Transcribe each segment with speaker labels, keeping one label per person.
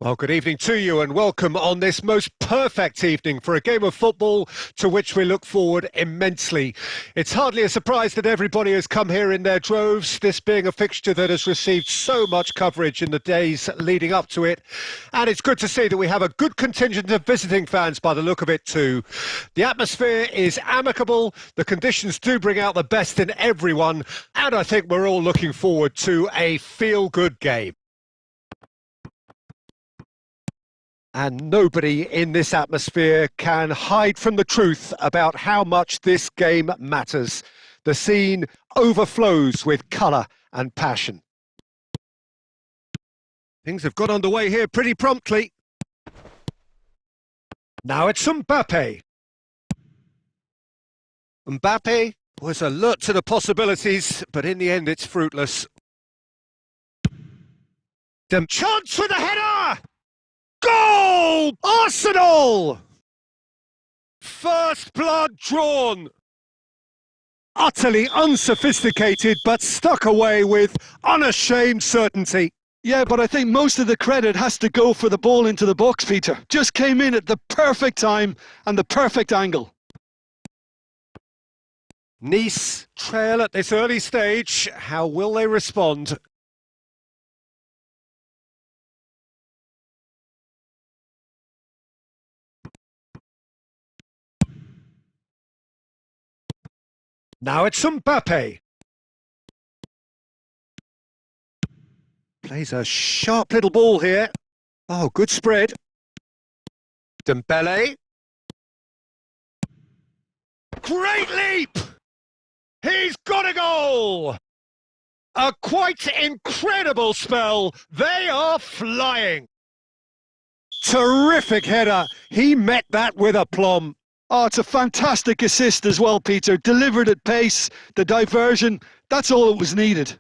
Speaker 1: Well, good evening to you and welcome on this most perfect evening for a game of football to which we look forward immensely. It's hardly a surprise that everybody has come here in their droves, this being a fixture that has received so much coverage in the days leading up to it. And it's good to see that we have a good contingent of visiting fans by the look of it too. The atmosphere is amicable, the conditions do bring out the best in everyone, and I think we're all looking forward to a feel-good game. And nobody in this atmosphere can hide from the truth about how much this game matters. The scene overflows with colour and passion. Things have got underway here pretty promptly. Now it's Mbappe. Mbappe was alert to the possibilities, but in the end it's fruitless. Chance with a header! Goal! Arsenal! First blood drawn. Utterly unsophisticated, but stuck away with unashamed certainty.
Speaker 2: Yeah, but I think most of the credit has to go for the ball into the box, Peter. Just came in at the perfect time and the perfect angle.
Speaker 1: Nice trail at this early stage. How will they respond? Now it's Mbappe. Plays a sharp little ball here. Oh, good spread. Dembele. Great leap! He's got a goal! A quite incredible spell. They are flying. Terrific header. He met that with aplomb.
Speaker 2: Oh, it's a fantastic assist as well, Peter. Delivered at pace, the diversion, that's all it was needed.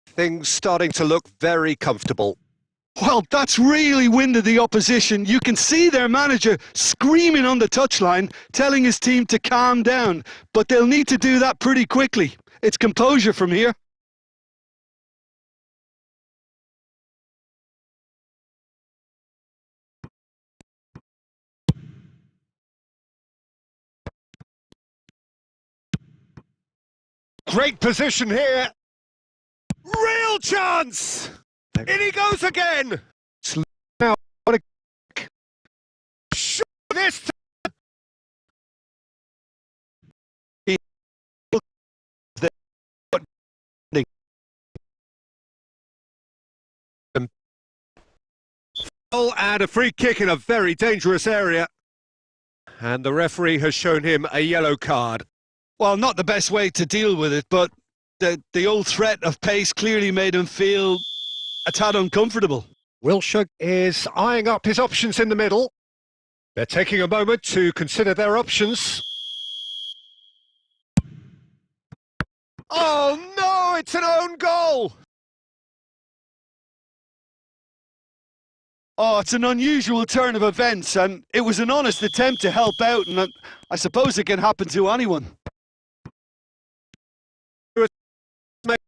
Speaker 1: Things starting to look very comfortable.
Speaker 2: Well, that's really winded the opposition. You can see their manager screaming on the touchline, telling his team to calm down. But they'll need to do that pretty quickly. It's composure from here.
Speaker 1: Great position here. Real chance! In he goes again! Now, what a... Sure, this time! And a free kick in a very dangerous area. And the referee has shown him a yellow card.
Speaker 2: Well, not the best way to deal with it, but the old threat of pace clearly made him feel a tad uncomfortable.
Speaker 1: Wilshere is eyeing up his options in the middle. They're taking a moment to consider their options. Oh no, it's an own goal!
Speaker 2: Oh, it's an unusual turn of events, and it was an honest attempt to help out, and I suppose it can happen to anyone.
Speaker 1: Nice.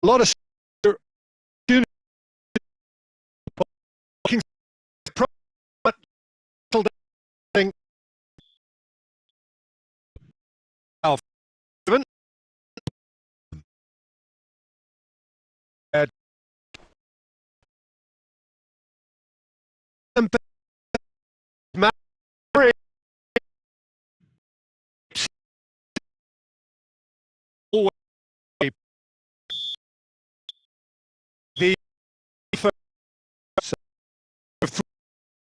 Speaker 1: A lot of the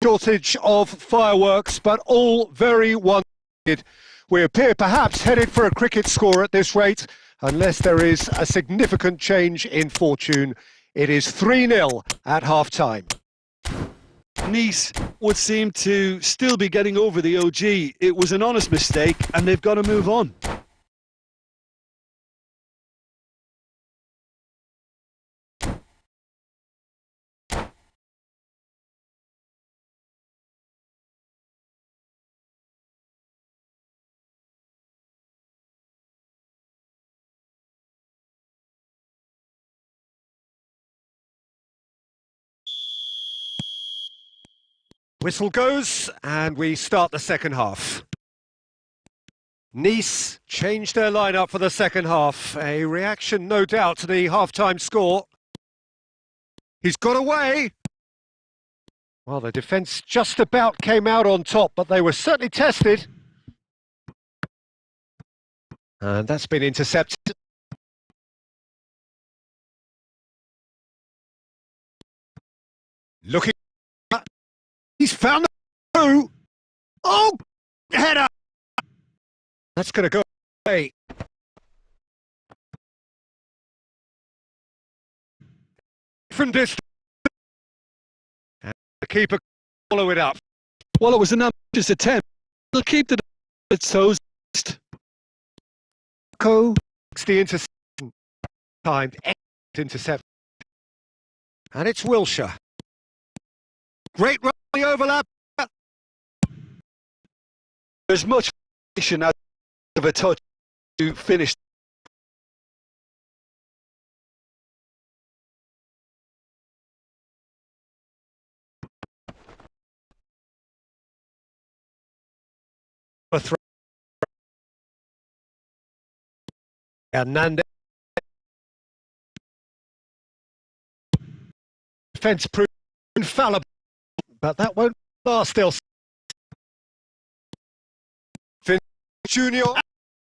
Speaker 1: shortage of fireworks, but all very wanted. We appear perhaps headed for a cricket score at this rate, unless there is a significant change in fortune. It is 3-0 at half-time.
Speaker 2: Nice would seem to still be getting over the OG. It was an honest mistake and they've got to move on.
Speaker 1: Whistle goes, and we start the second half. Nice changed their lineup for the second half. A reaction, no doubt, to the half-time score. He's got away. Well, the defence just about came out on top, but they were certainly tested. And that's been intercepted. Looking. He's found the through. Oh, header. That's going to go away. From distance. And the keeper follow it up.
Speaker 2: Well, it was an ambitious attempt. They'll keep the its toes.
Speaker 1: The interception. Timed intercept. And it's Wilshere. Great run the overlap.
Speaker 2: There's much out of a touch to finish.
Speaker 1: A throw. Hernandez. Defence proved infallible, but that won't last. They'll. Junior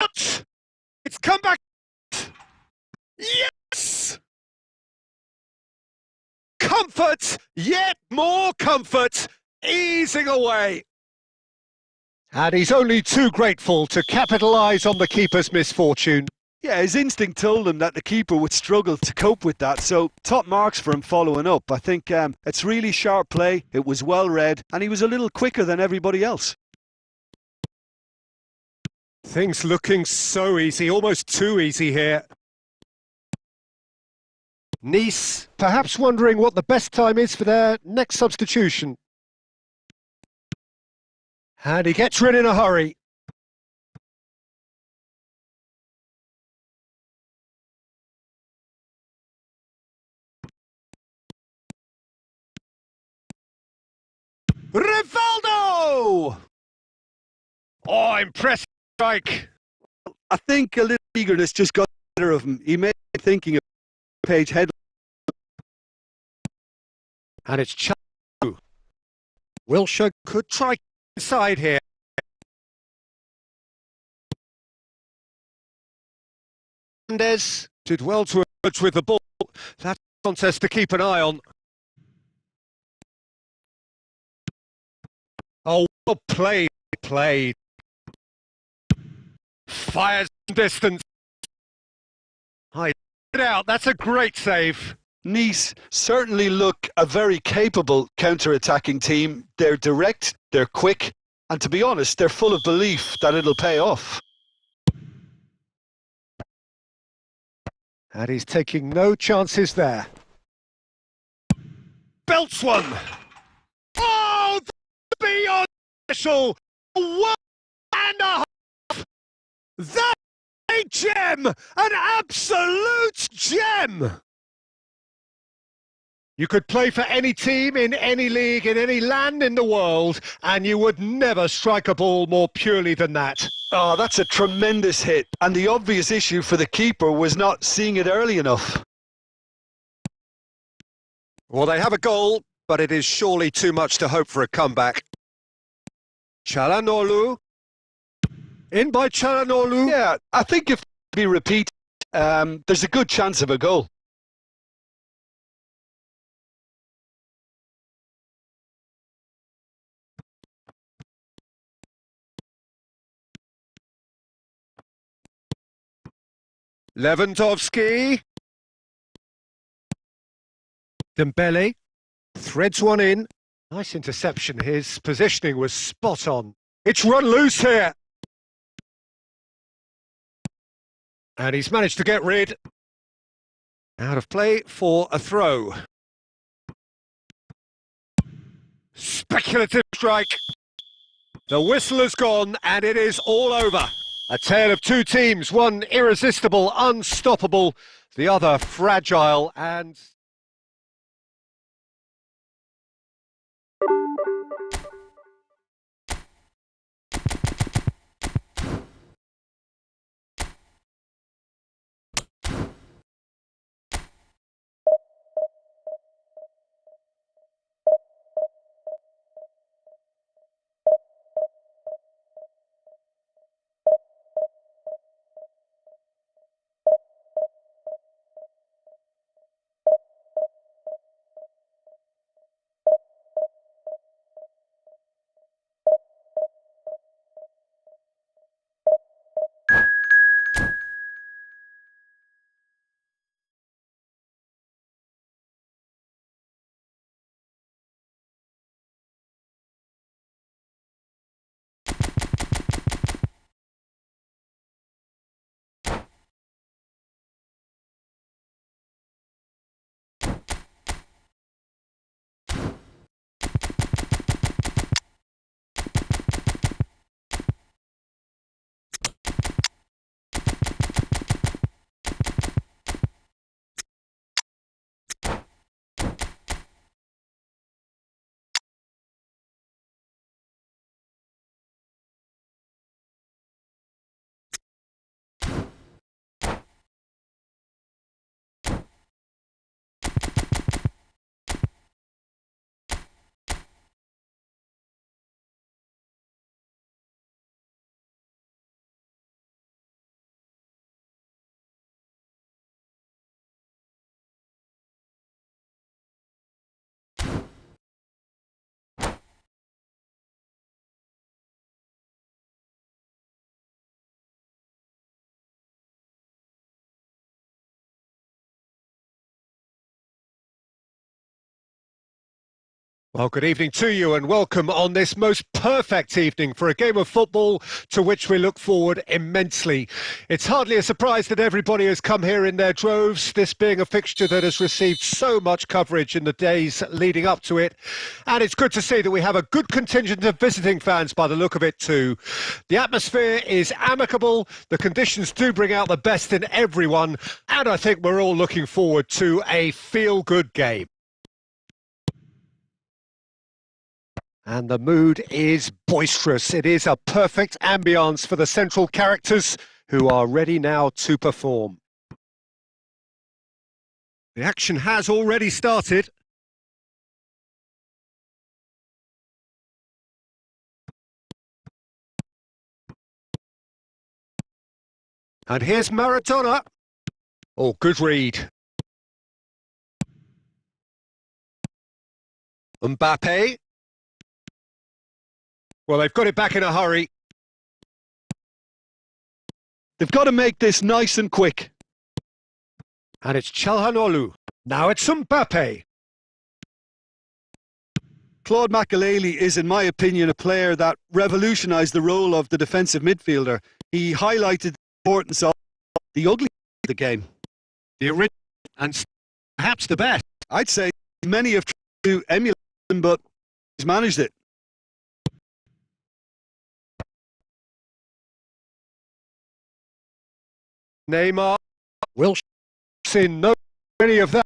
Speaker 1: out. It's come back. Yes! Comfort, yet more comfort, easing away. And he's only too grateful to capitalise on the keeper's misfortune.
Speaker 2: Yeah, his instinct told him that the keeper would struggle to cope with that, so top marks for him following up. I think it's really sharp play, it was well read, and he was a little quicker than everybody else.
Speaker 1: Things looking so easy, almost too easy here. Nice, perhaps wondering what the best time is for their next substitution. And he gets rid in a hurry. Rivaldo! Oh, impressive strike.
Speaker 2: I think a little eagerness just got the better of him. He may be thinking of page head.
Speaker 1: And it's Chalu. Wilshere could try inside here. Hernandez did well to emerge with the ball. That's a contest to keep an eye on. Oh, well played. Fires distance. I it out. That's a great save.
Speaker 2: Nice certainly look a very capable counter-attacking team. They're direct, they're quick, and to be honest, they're full of belief that it'll pay off.
Speaker 1: And he's taking no chances there. Belts one. Oh, beyond special. 1.5. That's a gem, an absolute gem. You could play for any team in any league in any land in the world, and you would never strike a ball more purely than that.
Speaker 2: Oh, that's a tremendous hit, and the obvious issue for the keeper was not seeing it early enough.
Speaker 1: Well, they have a goal, but it is surely too much to hope for a comeback. Çalhanoğlu. In by Çalhanoğlu.
Speaker 2: Yeah, I think if it be repeated, there's a good chance of a goal.
Speaker 1: Lewandowski. Dembele threads one in. Nice interception. His positioning was spot on. It's run loose here. And he's managed to get rid. Out of play for a throw. Speculative strike. The whistle has gone and it is all over. A tale of two teams, one irresistible, unstoppable, the other fragile and... Well, good evening to you and welcome on this most perfect evening for a game of football to which we look forward immensely. It's hardly a surprise that everybody has come here in their droves, this being a fixture that has received so much coverage in the days leading up to it. And it's good to see that we have a good contingent of visiting fans by the look of it too. The atmosphere is amicable, the conditions do bring out the best in everyone, and I think we're all looking forward to a feel-good game. And the mood is boisterous. It is a perfect ambience for the central characters who are ready now to perform. The action has already started. And here's Maradona. Oh, good read. Mbappe. Well, they've got it back in a hurry.
Speaker 2: They've got to make this nice and quick.
Speaker 1: And it's Çalhanoğlu. Now it's Mbappe.
Speaker 2: Claude Makélélé is, in my opinion, a player that revolutionised the role of the defensive midfielder. He highlighted the importance of the ugly of the game.
Speaker 1: The original and perhaps the best.
Speaker 2: I'd say many have tried to emulate him, but he's managed it.
Speaker 1: Neymar will see no any of that.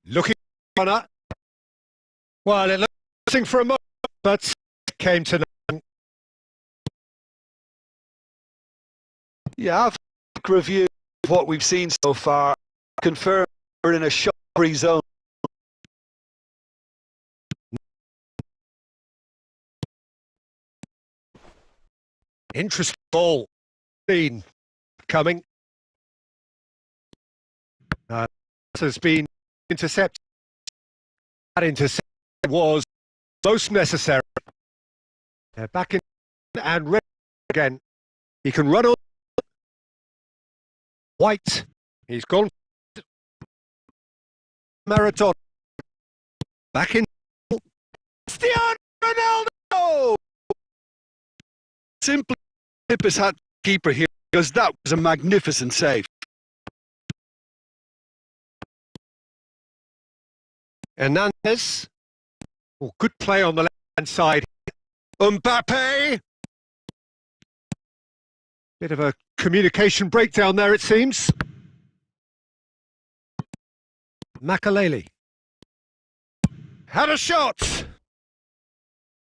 Speaker 1: Looking runner. Well, it looked for a moment, but came to nothing.
Speaker 2: Yeah, I've reviewed what we've seen so far. Confirmed we're in a shot-free zone.
Speaker 1: Interesting ball. Been coming. Has been intercepted. That interception was most necessary. They're back in and ready again. He can run on. White. He's gone. Maradona. Back in. Cristiano Ronaldo!
Speaker 2: Simply tip his hat to the keeper here, because that was a magnificent save.
Speaker 1: Hernandez. Oh, good play on the left-hand side. Mbappe. Bit of a communication breakdown there, it seems. Makaleli. Had a shot.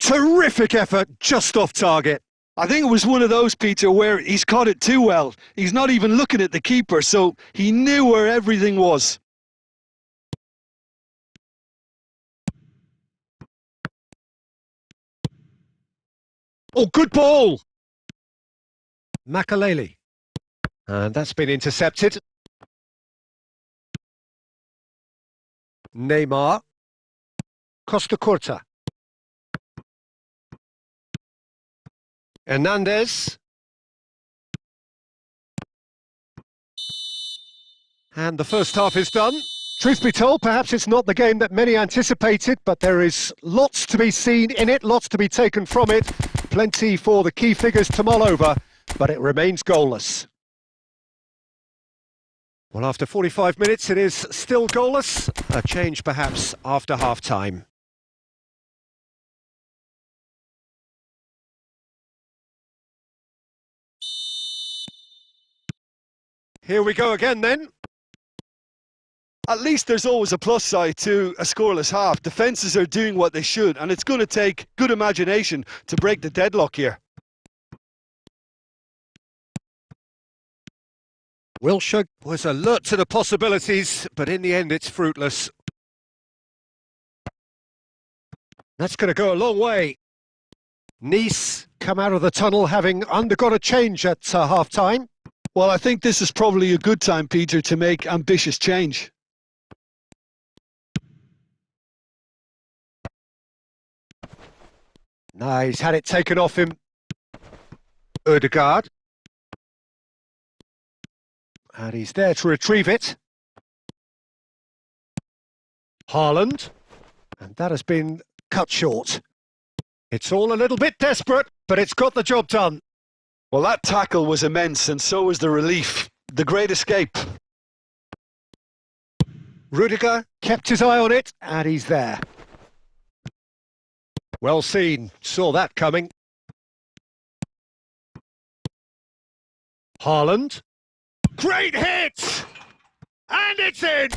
Speaker 1: Terrific effort, just off target.
Speaker 2: I think it was one of those, Peter, where he's caught it too well. He's not even looking at the keeper, so he knew where everything was.
Speaker 1: Oh, good ball. Makaleli. And that's been intercepted. Neymar. Costa Curta. Hernandez. And the first half is done. Truth be told, perhaps it's not the game that many anticipated, but there is lots to be seen in it, lots to be taken from it. Plenty for the key figures to mull over, but it remains goalless. Well, after 45 minutes, it is still goalless. A change perhaps after half-time. Here we go again then.
Speaker 2: At least there's always a plus side to a scoreless half. Defences are doing what they should, and it's going to take good imagination to break the deadlock here.
Speaker 1: Wilshere was alert to the possibilities, but in the end it's fruitless. That's going to go a long way. Nice come out of the tunnel having undergone a change at half-time.
Speaker 2: Well, I think this is probably a good time, Peter, to make ambitious change.
Speaker 1: No, he's had it taken off him. Ødegaard. And he's there to retrieve it. Haaland. And that has been cut short. It's all a little bit desperate, but it's got the job done.
Speaker 2: Well, that tackle was immense, and so was the relief. The great escape.
Speaker 1: Rudiger kept his eye on it, and he's there. Well seen, saw that coming. Haaland. Great hit! And it's in!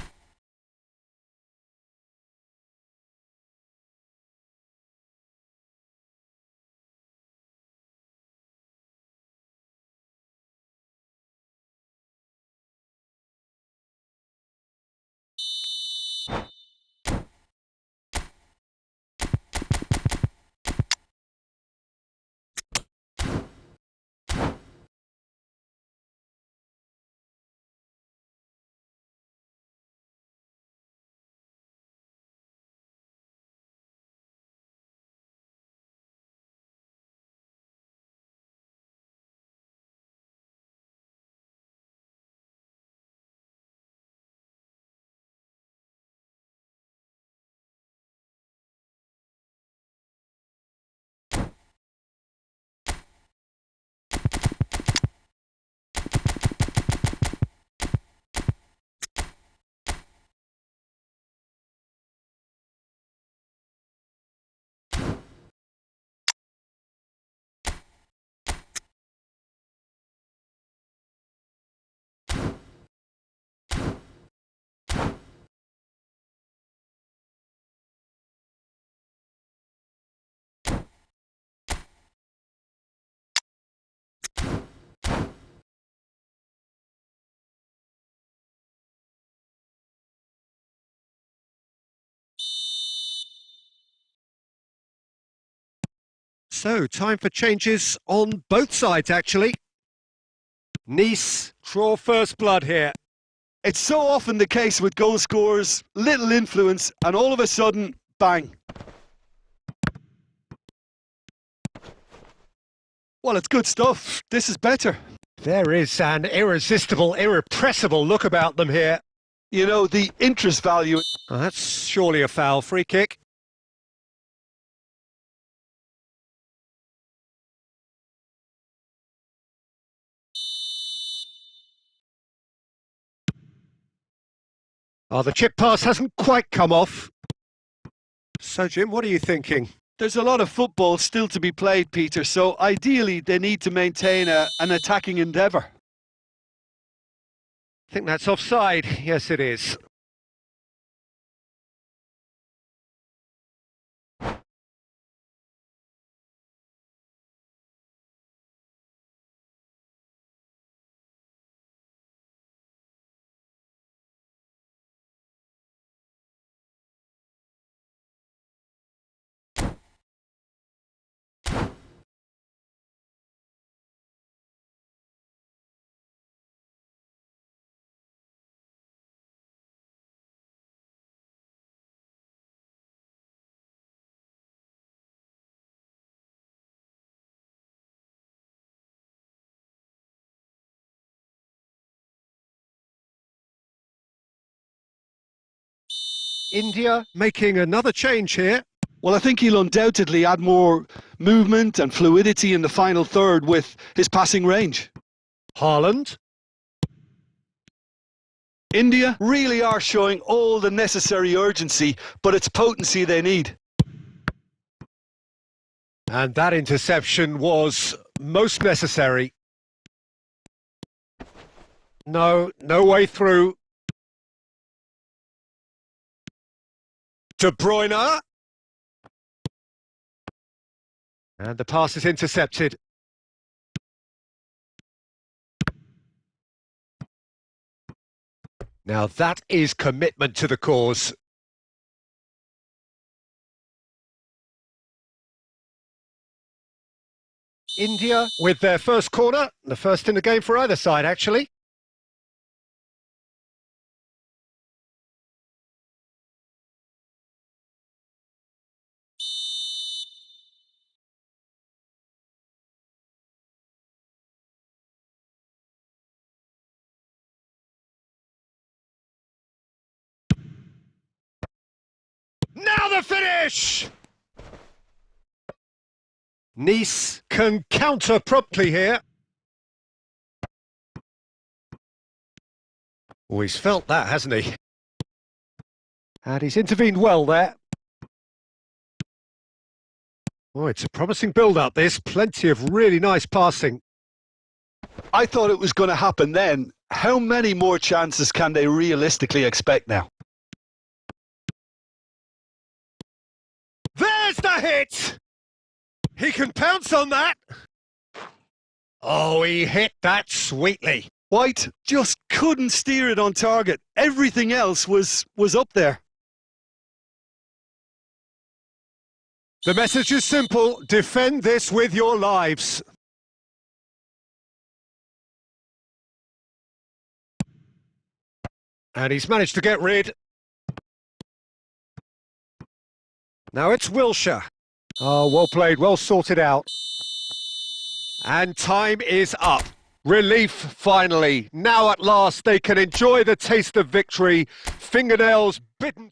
Speaker 1: So, time for changes on both sides, actually. Nice draw first blood here.
Speaker 2: It's so often the case with goal scorers, little influence, and all of a sudden, bang. Well, it's good stuff. This is better.
Speaker 1: There is an irresistible, irrepressible look about them here.
Speaker 2: You know, the interest value.
Speaker 1: Oh, that's surely a foul. Free kick. Oh, the chip pass hasn't quite come off. So, Jim, what are you thinking?
Speaker 2: There's a lot of football still to be played, Peter, so ideally they need to maintain an attacking endeavour.
Speaker 1: I think that's offside. Yes, it is. India making another change here.
Speaker 2: Well, I think he'll undoubtedly add more movement and fluidity in the final third with his passing range.
Speaker 1: Haaland.
Speaker 2: India really are showing all the necessary urgency, but it's potency they need.
Speaker 1: And that interception was most necessary. No way through. De Bruyne. And the pass is intercepted. Now that is commitment to the cause. India with their first corner, the first in the game for either side, actually. Now the finish! Nice can counter promptly here. Oh, he's felt that, hasn't he? And he's intervened well there. Oh, it's a promising build-up, this. Plenty of really nice passing.
Speaker 2: I thought it was going to happen then. How many more chances can they realistically expect now?
Speaker 1: There's the hit! He can pounce on that. Oh, he hit that sweetly.
Speaker 2: White just couldn't steer it on target. Everything else was up there.
Speaker 1: The message is simple. Defend this with your lives. And he's managed to get rid. Now it's Wilshere. Oh, well played, well sorted out. And time is up. Relief, finally. Now at last they can enjoy the taste of victory. Fingernails bitten.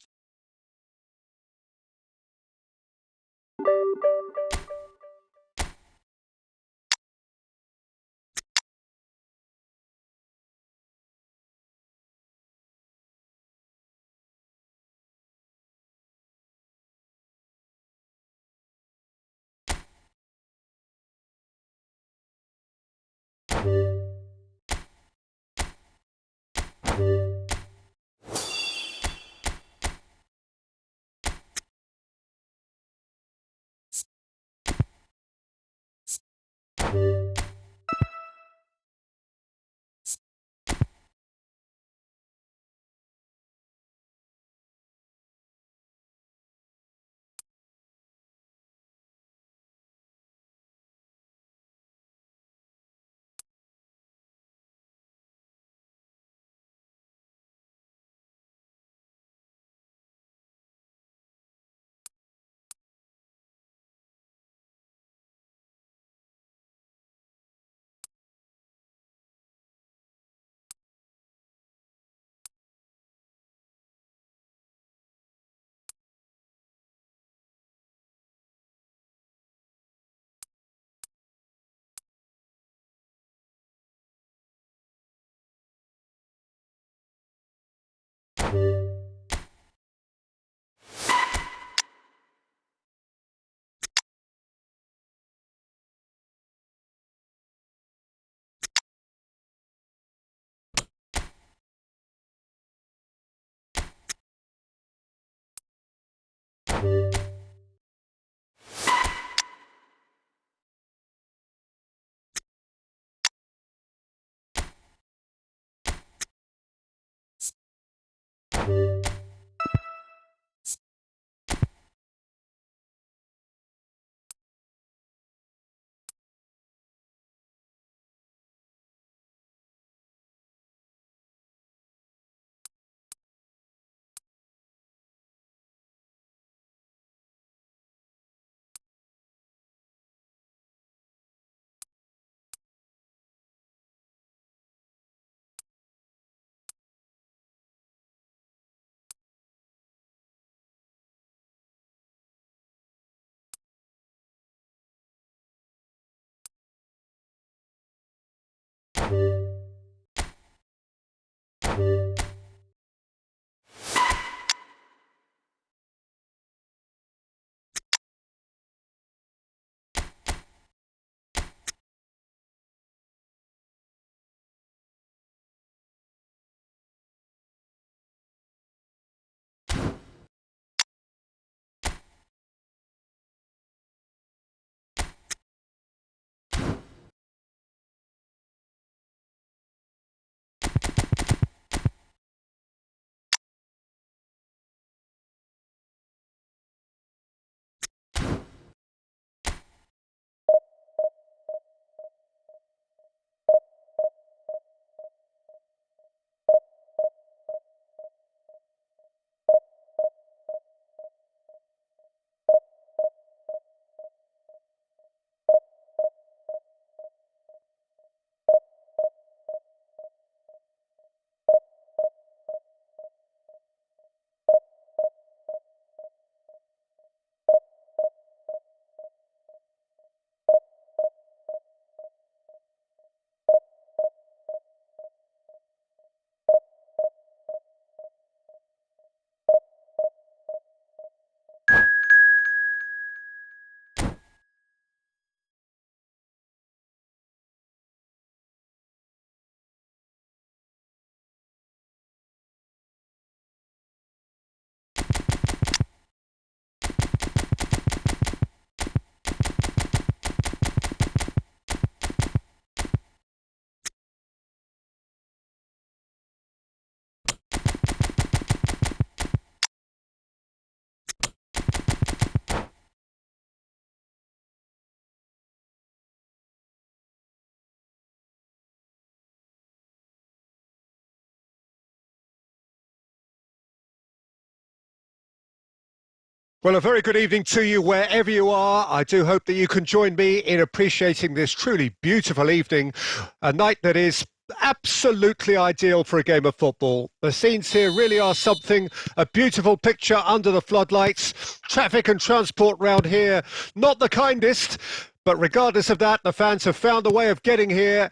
Speaker 1: Well, a very good evening to you wherever you are. I do hope that you can join me in appreciating this truly beautiful evening, a night that is absolutely ideal for a game of football. The scenes here really are something, a beautiful picture under the floodlights. Traffic and transport round here, not the kindest, but regardless of that, the fans have found a way of getting here.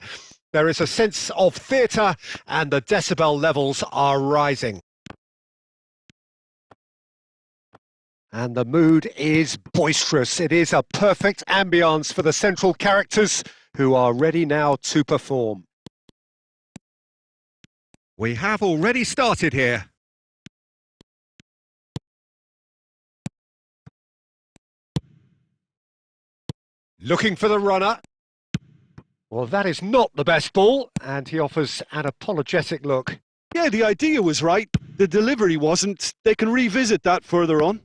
Speaker 1: There is a sense of theatre and the decibel levels are rising. And the mood is boisterous. It is a perfect ambience for the central characters who are ready now to perform. We have already started here. Looking for the runner. Well, that is not the best ball, and he offers an apologetic look.
Speaker 2: Yeah, the idea was right. The delivery wasn't. They can revisit that further on.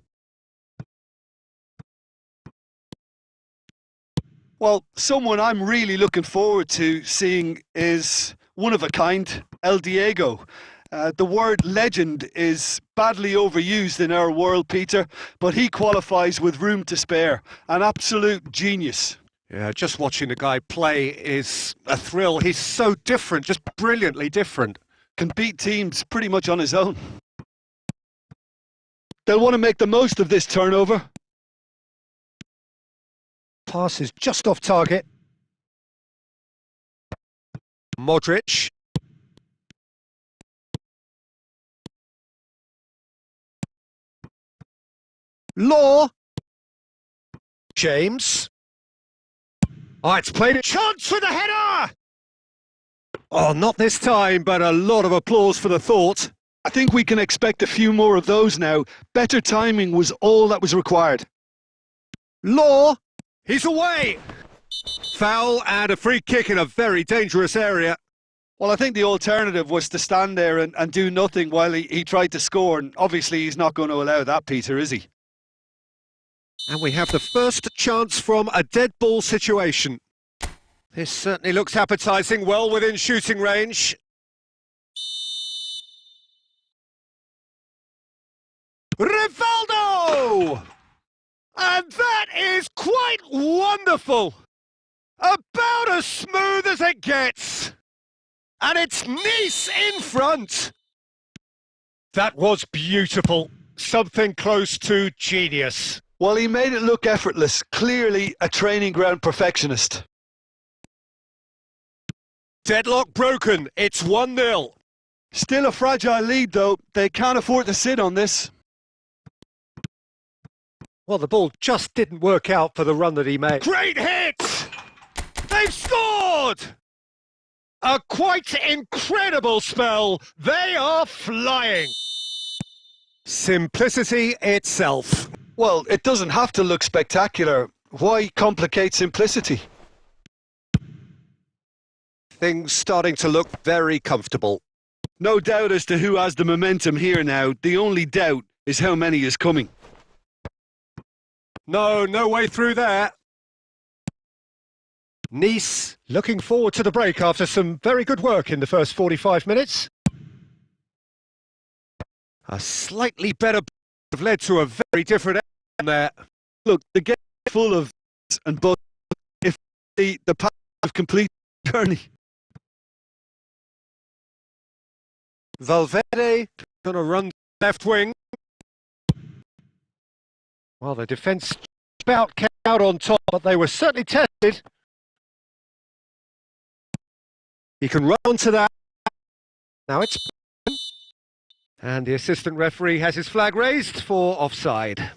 Speaker 2: Well, someone I'm really looking forward to seeing is one of a kind, El Diego. The word legend is badly overused in our world, Peter, but he qualifies with room to spare. An absolute genius.
Speaker 1: Yeah, just watching the guy play is a thrill. He's so different, just brilliantly different.
Speaker 2: Can beat teams pretty much on his own. They'll want to make the most of this turnover.
Speaker 1: Pass is just off target. Modric. Law. James. Oh, it's played a chance for the header! Oh, not this time, but a lot of applause for the thought.
Speaker 2: I think we can expect a few more of those now. Better timing was all that was required.
Speaker 1: Law, he's away. Foul and a free kick in a very dangerous area.
Speaker 2: Well, I think the alternative was to stand there and do nothing while he tried to score, and obviously he's not going to allow that, Peter, is he?
Speaker 1: And we have the first chance from a dead ball situation. This certainly looks appetising, well within shooting range. Rivaldo! And that is quite wonderful! About as smooth as it gets! And it's Nice in front! That was beautiful. Something close to genius.
Speaker 2: Well, he made it look effortless. Clearly a training ground perfectionist.
Speaker 1: Deadlock broken. It's 1-0.
Speaker 2: Still a fragile lead, though. They can't afford to sit on this.
Speaker 1: Well, the ball just didn't work out for the run that he made. Great hit! They've scored! A quite incredible spell. They are flying. Simplicity itself.
Speaker 2: Well, it doesn't have to look spectacular. Why complicate simplicity?
Speaker 1: Things starting to look very comfortable.
Speaker 2: No doubt as to who has the momentum here now. The only doubt is how many is coming.
Speaker 1: No way through there. Nice looking forward to the break after some very good work in the first 45 minutes. A slightly better have led to a very different end there.
Speaker 2: Look, the game is full of and but if the path of complete journey.
Speaker 1: Valverde going to run left wing. Well, the defence about came out on top, but they were certainly tested. He can run to that. Now it's... And the assistant referee has his flag raised for offside.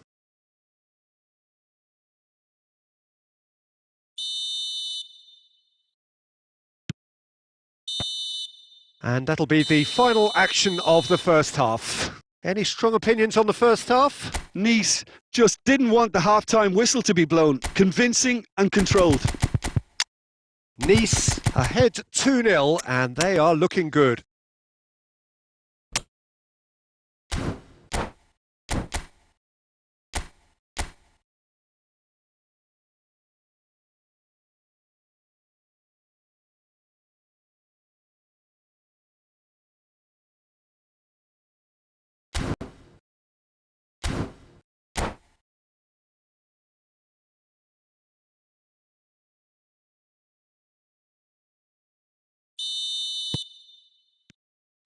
Speaker 1: And that'll be the final action of the first half. Any strong opinions on the first half?
Speaker 2: Nice just didn't want the half-time whistle to be blown. Convincing and controlled.
Speaker 1: Nice ahead 2-0 and they are looking good.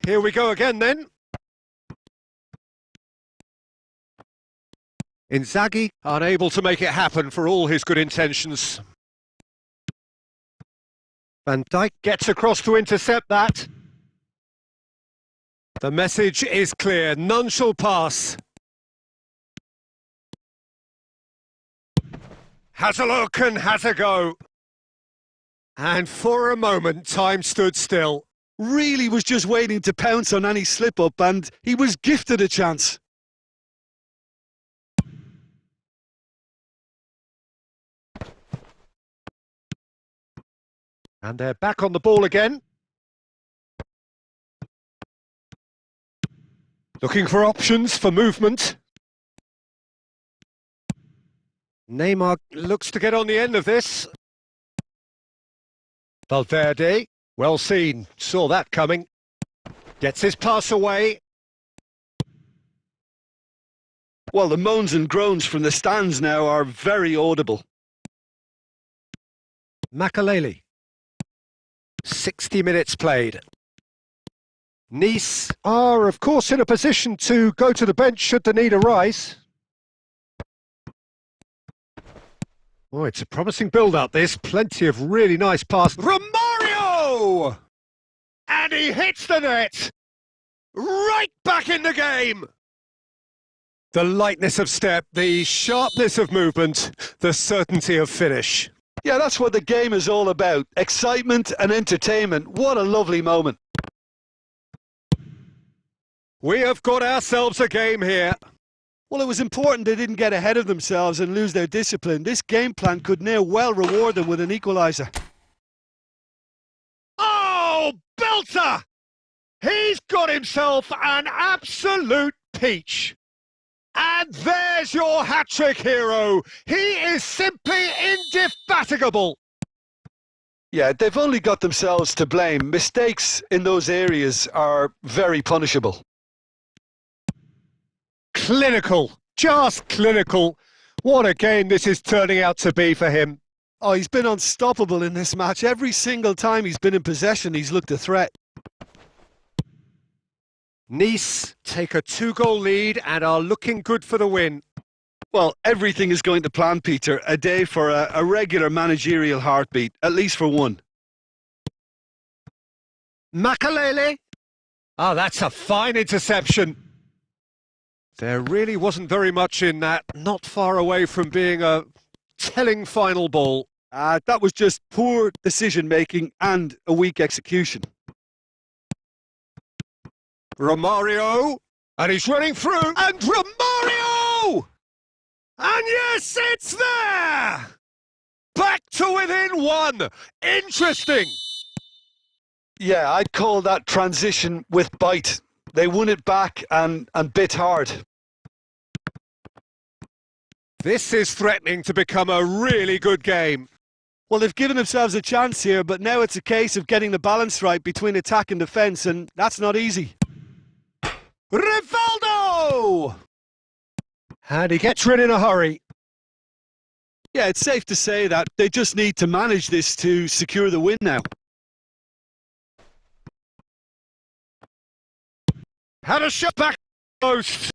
Speaker 1: Here we go again then. Inzaghi unable to make it happen for all his good intentions. Van Dijk gets across to intercept that. The message is clear, none shall pass. Has a look and has a go. And for a moment, time stood still.
Speaker 2: Really was just waiting to pounce on any slip-up, and he was gifted a chance.
Speaker 1: And they're back on the ball again. Looking for options for movement. Neymar looks to get on the end of this. Valverde. Well seen, saw that coming. Gets his pass away.
Speaker 2: Well, the moans and groans from the stands now are very audible.
Speaker 1: Makaleli. 60 minutes played. Nice are, of course, in a position to go to the bench should the need arise. Oh, it's a promising build-up, this. Plenty of really nice passes. Romario! And he hits the net! Right back in the game! The lightness of step, the sharpness of movement, the certainty of finish.
Speaker 2: Yeah, that's what the game is all about. Excitement and entertainment. What a lovely moment.
Speaker 1: We have got ourselves a game here.
Speaker 2: Well, it was important they didn't get ahead of themselves and lose their discipline. This game plan could now well reward them with an equaliser.
Speaker 1: Oh, belter! He's got himself an absolute peach. And there's your hat-trick hero. He is simply indefatigable.
Speaker 2: Yeah, they've only got themselves to blame. Mistakes in those areas are very punishable.
Speaker 1: Clinical, just clinical. What a game this is turning out to be for him.
Speaker 2: Oh, he's been unstoppable in this match. Every single time he's been in possession, he's looked a threat.
Speaker 1: Nice take a 2-goal lead and are looking good for the win.
Speaker 2: Well, everything is going to plan, Peter. A day for a regular managerial heartbeat, at least for one.
Speaker 1: Makalele. Oh, that's a fine interception. There really wasn't very much in that, not far away from being a telling final ball.
Speaker 2: That was just poor decision-making and a weak execution.
Speaker 1: Romario, and he's running through, and Romario! And yes, it's there! Back to within one. Interesting.
Speaker 2: Yeah, I'd call that transition with bite. They won it back and bit hard.
Speaker 1: This is threatening to become a really good game.
Speaker 2: Well, they've given themselves a chance here, but now it's a case of getting the balance right between attack and defence, and that's not easy.
Speaker 1: Rivaldo! And he gets rid in a hurry.
Speaker 2: Yeah, it's safe to say that they just need to manage this to secure the win now.
Speaker 1: Had a shot back post.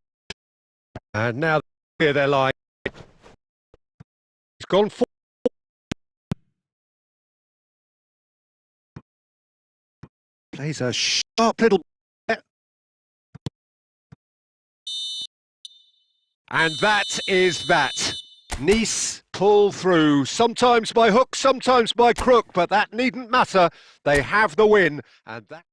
Speaker 1: And now here they're lying. He's gone for. Plays a sharp little. And that is that. Nice pull through, sometimes by hook, sometimes by crook, but that needn't matter. They have the win, and that.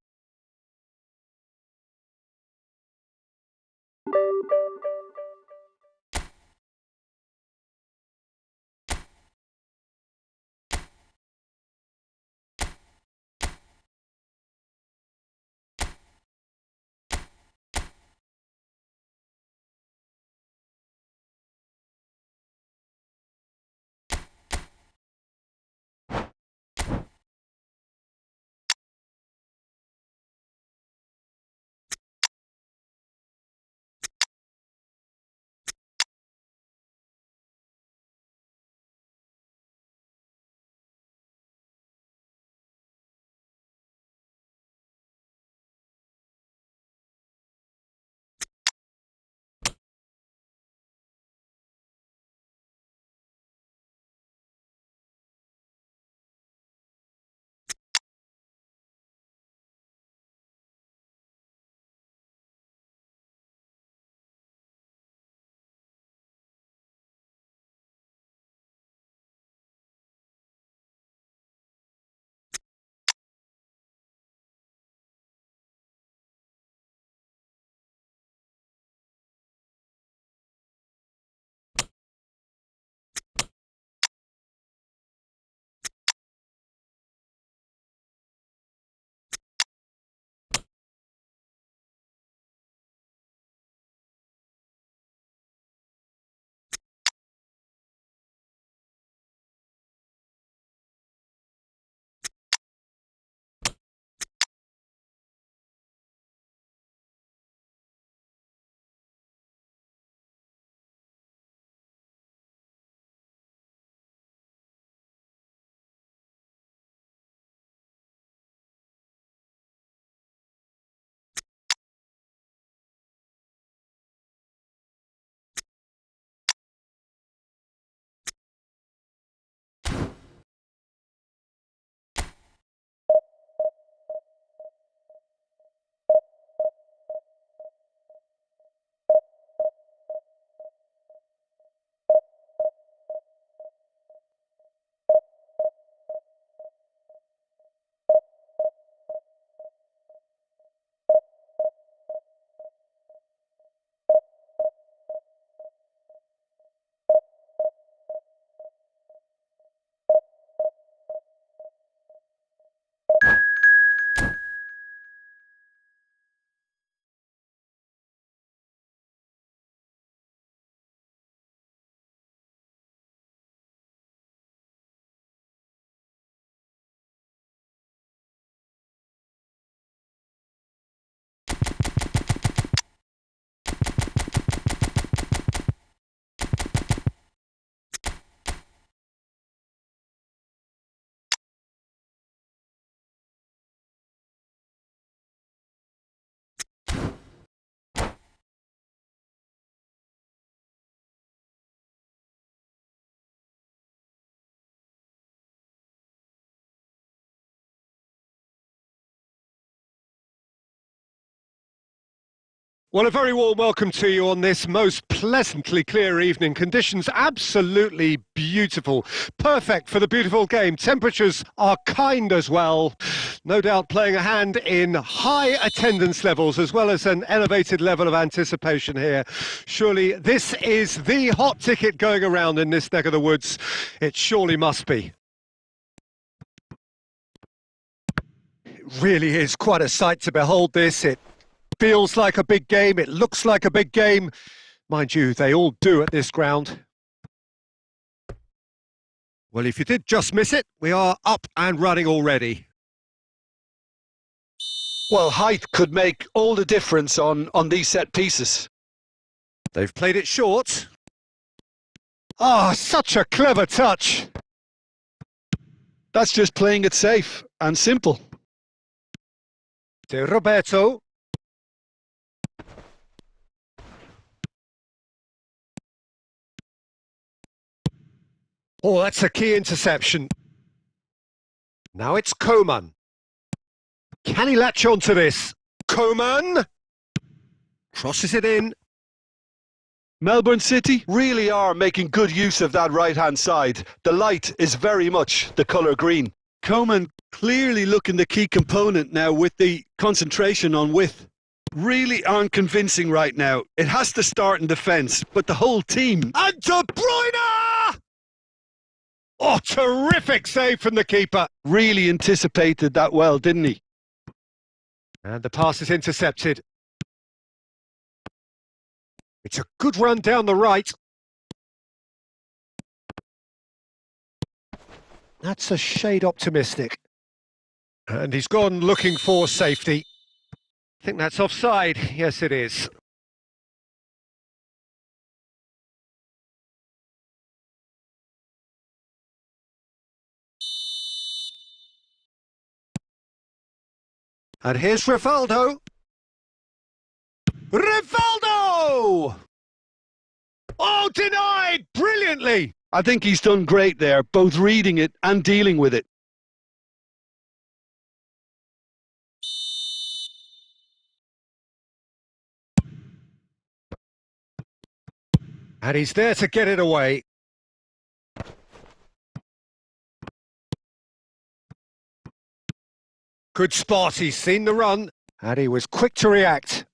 Speaker 1: Well, a very warm welcome to you on this most pleasantly clear evening. Conditions absolutely beautiful. Perfect for the beautiful game. Temperatures are kind as well. No doubt playing a hand in high attendance levels as well as an elevated level of anticipation here. Surely this is the hot ticket going around in this neck of the woods. It surely must be. It really is quite a sight to behold this. It feels like a big game, it looks like a big game. Mind you, they all do at this ground. Well, if you did just miss it, we are up and running already.
Speaker 2: Well, height could make all the difference on these set pieces.
Speaker 1: They've played it short. Ah, such a clever touch.
Speaker 2: That's just playing it safe and simple.
Speaker 1: De Roberto. Oh, that's a key interception. Now it's Coman. Can he latch on to this? Coman! Crosses it in.
Speaker 2: Melbourne City really are making good use of that right-hand side. The light is very much the colour green. Coman clearly looking the key component now with the concentration on width. Really aren't convincing right now. It has to start in defence, but the whole team...
Speaker 1: And De Bruyne! Oh, terrific save from the keeper.
Speaker 2: Really anticipated that well, didn't he?
Speaker 1: And the pass is intercepted. It's a good run down the right. That's a shade optimistic. And he's gone looking for safety. I think that's offside. Yes, it is. And here's Rivaldo. Rivaldo! Oh, denied! Brilliantly!
Speaker 2: I think he's done great there, both reading it and dealing with it.
Speaker 1: And he's there to get it away. Good spot, he's seen the run, and he was quick to react.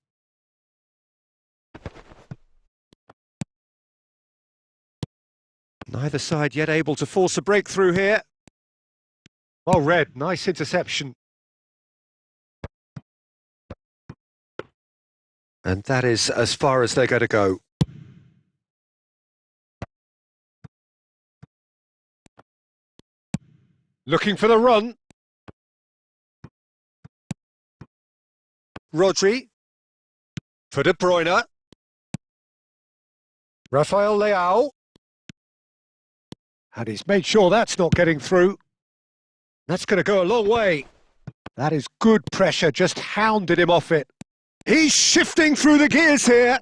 Speaker 1: Neither side yet able to force a breakthrough here. Well read, nice interception. And that is as far as they're going to go. Looking for the run. Rodri. For De Bruyne. Rafael Leao. And he's made sure that's not getting through. That's going to go a long way. That is good pressure, just hounded him off it. He's shifting through the gears here.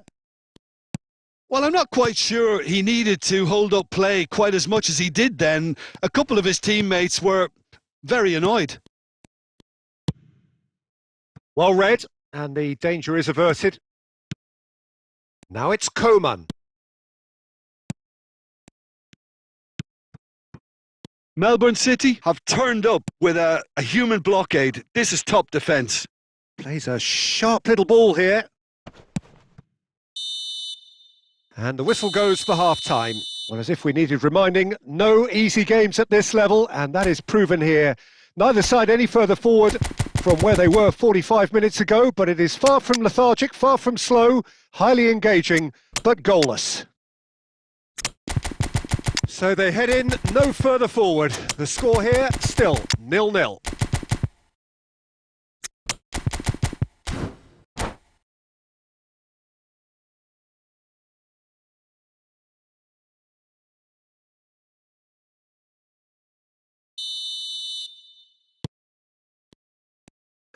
Speaker 2: Well, I'm not quite sure he needed to hold up play quite as much as he did then. A couple of his teammates were very annoyed.
Speaker 1: Well read, and the danger is averted. Now it's Coman.
Speaker 2: Melbourne City have turned up with a human blockade. This is top defence.
Speaker 1: Plays a sharp little ball here. And the whistle goes for half-time. Well, as if we needed reminding, no easy games at this level, and that is proven here. Neither side any further forward from where they were 45 minutes ago, but it is far from lethargic, far from slow, highly engaging, but goalless. So they head in no further forward. The score here, still 0-0.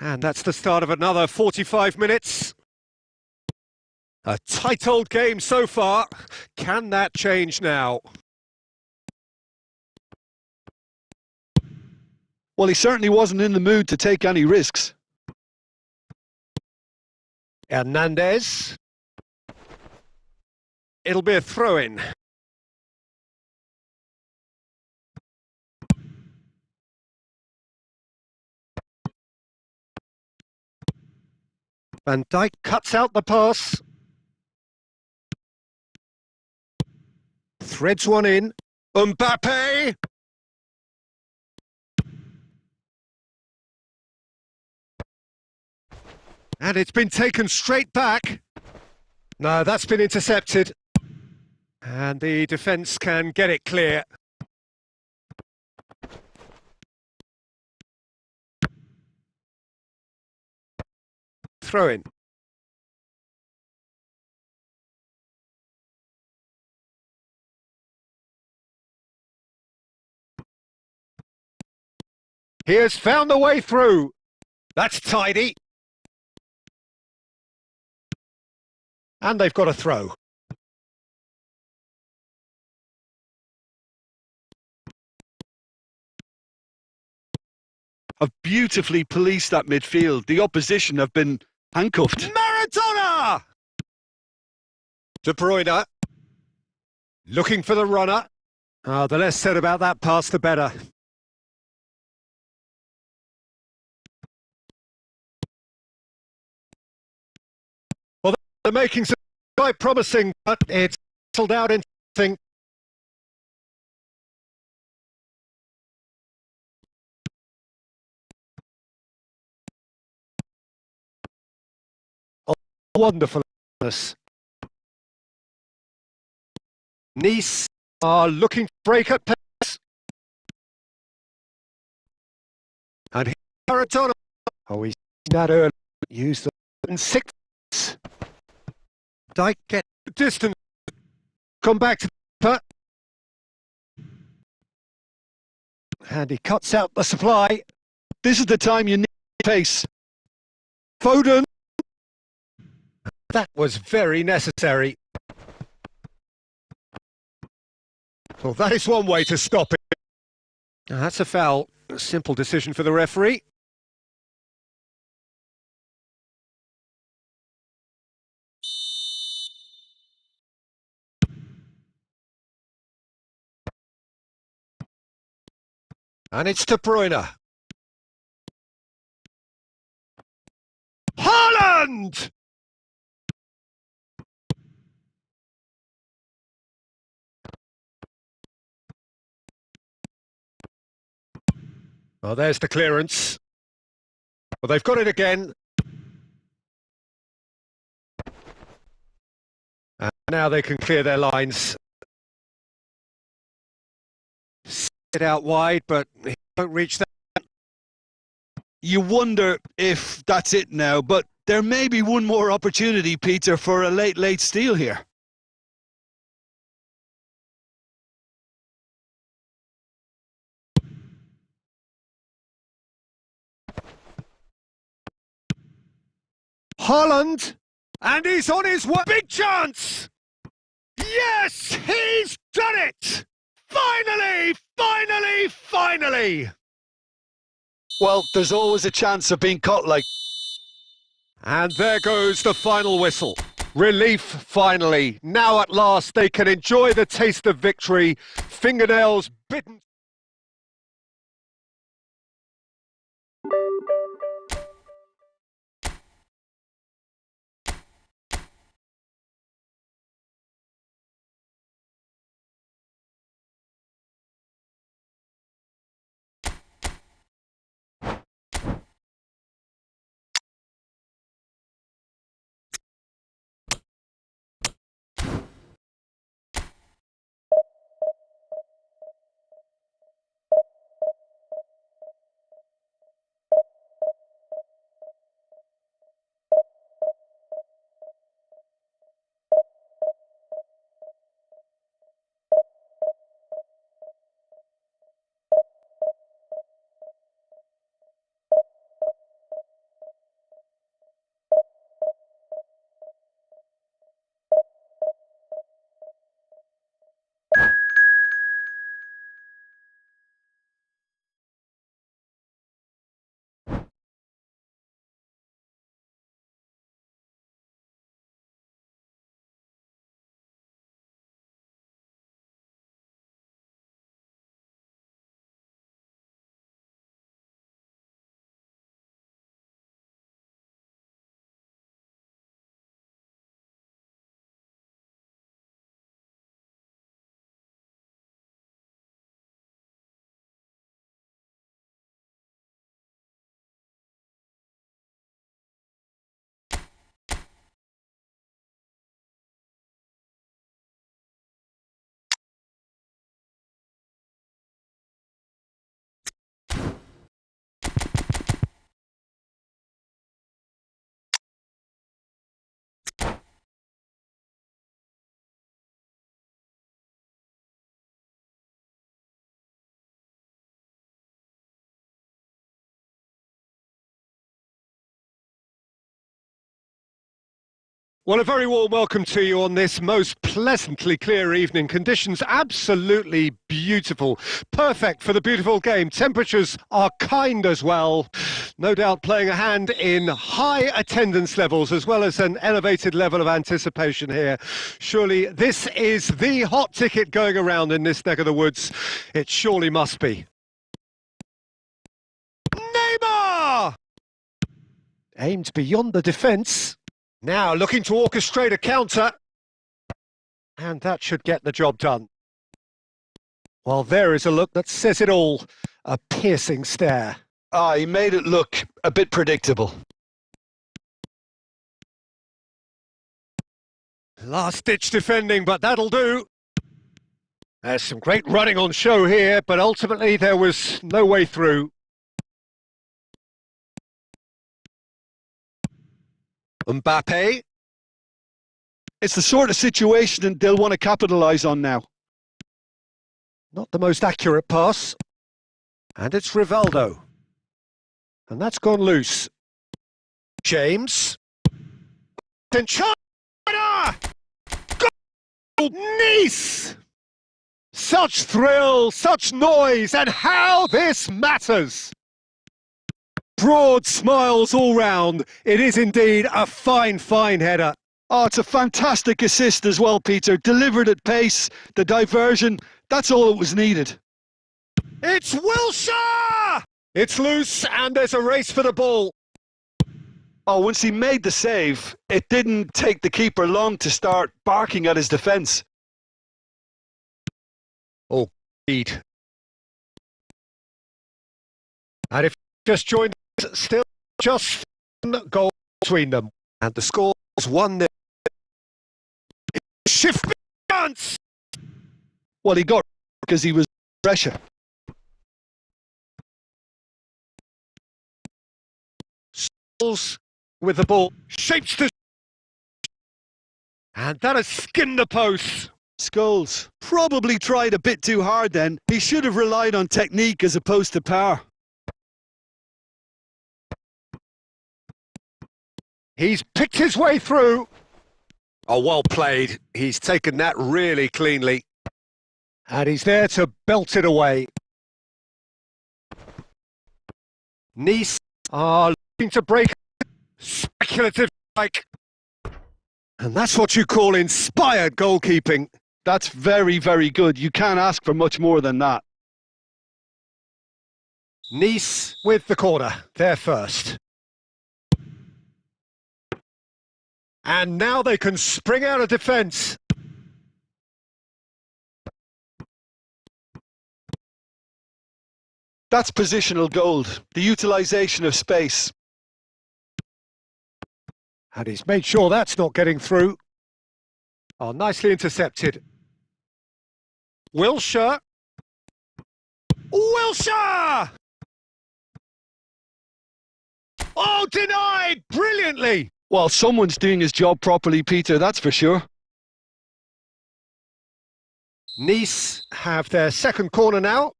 Speaker 1: And that's the start of another 45 minutes. A tight old game so far. Can that change now?
Speaker 2: Well, he certainly wasn't in the mood to take any risks.
Speaker 1: Hernandez. It'll be a throw-in. Van Dijk cuts out the pass. Threads one in. Mbappe! And it's been taken straight back. No, that's been intercepted. And the defence can get it clear. Throw in. He has found the way through. That's tidy. And they've got a throw.
Speaker 2: Have beautifully policed that midfield. The opposition have been handcuffed.
Speaker 1: Maradona! De Bruyne. Looking for the runner. The less said about that pass, the better. Well, they're making some quite promising, but it's settled out into something. Wonderfulness. Nice are looking to break at pace. And here Maradona. Oh, he's that early. Use the 6. Dijk get distance. Come back to the putt. And he cuts out the supply.
Speaker 2: This is the time you need pace. Foden.
Speaker 1: That was very necessary. Well, that is one way to stop it. That's a foul. A simple decision for the referee. And it's De Bruyne. Haaland! Oh, there's the clearance. Well, they've got it again. And now they can clear their lines. It out wide, but he won't reach that.
Speaker 2: You wonder if that's it now, but there may be one more opportunity, Peter, for a late steal here.
Speaker 1: Haaland, and he's on his way. Big chance! Yes, he's done it! Finally, finally, finally!
Speaker 2: Well, there's always a chance of being caught like...
Speaker 1: And there goes the final whistle. Relief, finally. Now at last they can enjoy the taste of victory. Fingernails bitten. Well, a very warm welcome to you on this most pleasantly clear evening. Conditions absolutely beautiful. Perfect for the beautiful game. Temperatures are kind as well. No doubt playing a hand in high attendance levels as well as an elevated level of anticipation here. Surely this is the hot ticket going around in this neck of the woods. It surely must be. Neymar! Aimed beyond the defence. Now looking to orchestrate a counter, and that should get the job done. Well, there is a look that says it all, a piercing stare.
Speaker 2: He made it look a bit predictable.
Speaker 1: Last-ditch defending, but that'll do. There's some great running on show here, but ultimately there was no way through. Mbappe.
Speaker 2: It's the sort of situation that they'll want to capitalise on now.
Speaker 1: Not the most accurate pass. And it's Rivaldo. And that's gone loose. James. And China! Goal! Nice! Such thrill, such noise, and how this matters! Broad smiles all round. It is indeed a fine, fine header.
Speaker 2: Oh, it's a fantastic assist as well, Peter. Delivered at pace, the diversion, that's all that was needed.
Speaker 1: It's Wilshere! It's loose and there's a race for the ball.
Speaker 2: Oh, once he made the save, it didn't take the keeper long to start barking at his defence.
Speaker 1: Oh, indeed. And if you just joined us, still just one goal between them. And the score is 1-0. Shift chance!
Speaker 2: Well, he got because he was pressure.
Speaker 1: With the ball, shapes the... And that has skinned the post.
Speaker 2: Scholes probably tried a bit too hard then. He should have relied on technique as opposed to power.
Speaker 1: He's picked his way through. Oh, well played. He's taken that really cleanly. And he's there to belt it away. Nice are looking to break. Speculative strike. And that's what you call inspired goalkeeping.
Speaker 2: That's very, very good. You can't ask for much more than that.
Speaker 1: Nice with the corner. They're first. And now they can spring out of defence.
Speaker 2: That's positional gold, the utilisation of space.
Speaker 1: And he's made sure that's not getting through. Oh, nicely intercepted. Wilshere. Wilshere! Oh, denied brilliantly.
Speaker 2: Well, someone's doing his job properly, Peter, that's for sure.
Speaker 1: Nice have their second corner now.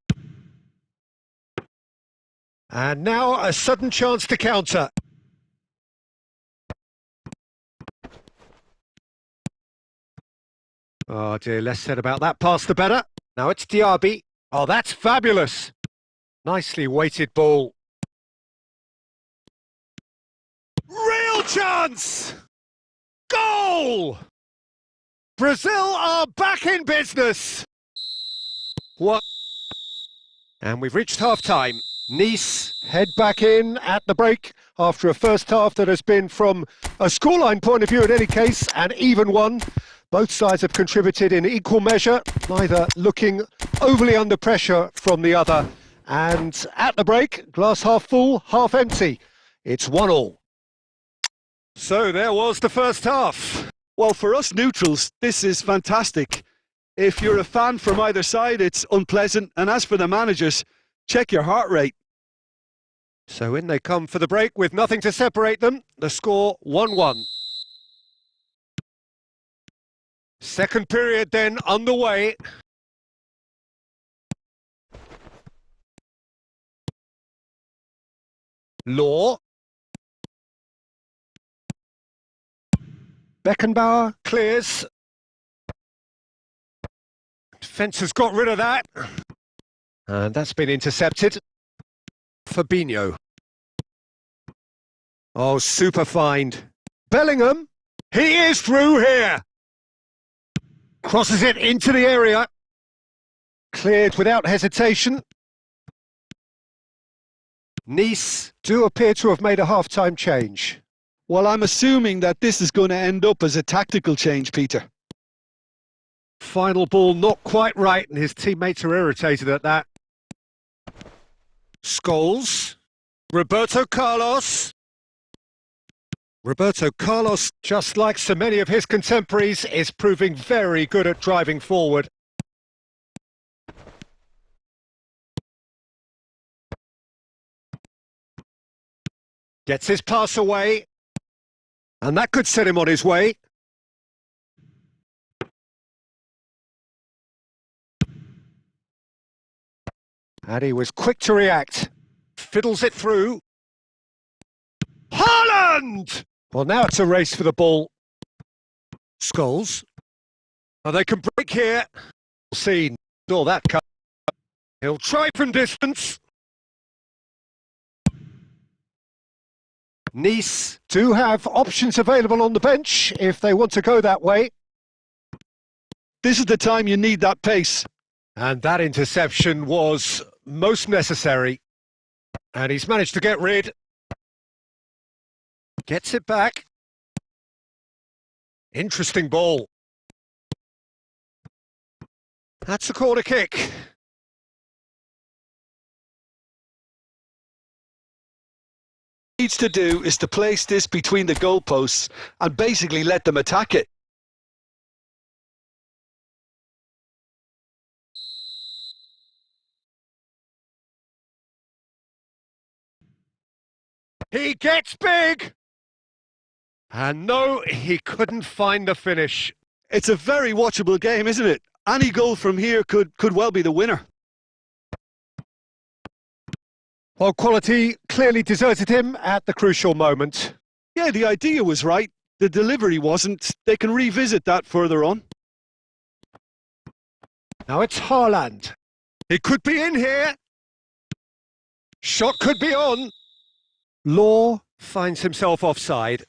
Speaker 1: And now a sudden chance to counter. Oh dear, less said about that pass the better. Now it's Diaby. Oh, that's fabulous. Nicely weighted ball. Real chance! Goal! Brazil are back in business. What? And we've reached half-time. Nice head back in at the break after a first half that has been, from a scoreline point of view in any case, an even one. Both sides have contributed in equal measure, neither looking overly under pressure from the other. And at the break, glass half full, half empty. It's 1-1. So there was the first half.
Speaker 2: Well, for us neutrals, this is fantastic. If you're a fan from either side, it's unpleasant. And as for the managers, check your heart rate.
Speaker 1: So in they come for the break with nothing to separate them. The score 1-1. Second period then underway. Law. Beckenbauer clears. Defence has got rid of that. And that's been intercepted. Fabinho. Oh, super find. Bellingham. He is through here. Crosses it into the area. Cleared without hesitation. Nice do appear to have made a half-time change.
Speaker 2: Well, I'm assuming that this is going to end up as a tactical change, Peter.
Speaker 1: Final ball not quite right, and his teammates are irritated at that. Scholes. Roberto Carlos. Roberto Carlos, just like so many of his contemporaries, is proving very good at driving forward. Gets his pass away. And that could set him on his way. And he was quick to react. Fiddles it through. Haaland! Well, now it's a race for the ball. Scholes. Oh, they can break here. We'll see. All that cut. He'll try from distance. Nice do have options available on the bench if they want to go that way.
Speaker 2: This is the time you need that pace.
Speaker 1: And that interception was most necessary. And he's managed to get rid. Gets it back. Interesting ball. That's a corner kick.
Speaker 2: Needs to do is to place this between the goalposts and basically let them attack it.
Speaker 1: He gets big! And no, he couldn't find the finish.
Speaker 2: It's a very watchable game, isn't it? Any goal from here could well be the winner.
Speaker 1: Well, quality clearly deserted him at the crucial moment.
Speaker 2: Yeah, the idea was right. The delivery wasn't. They can revisit that further on.
Speaker 1: Now it's Haaland. He could be in here. Shot could be on. Law finds himself offside.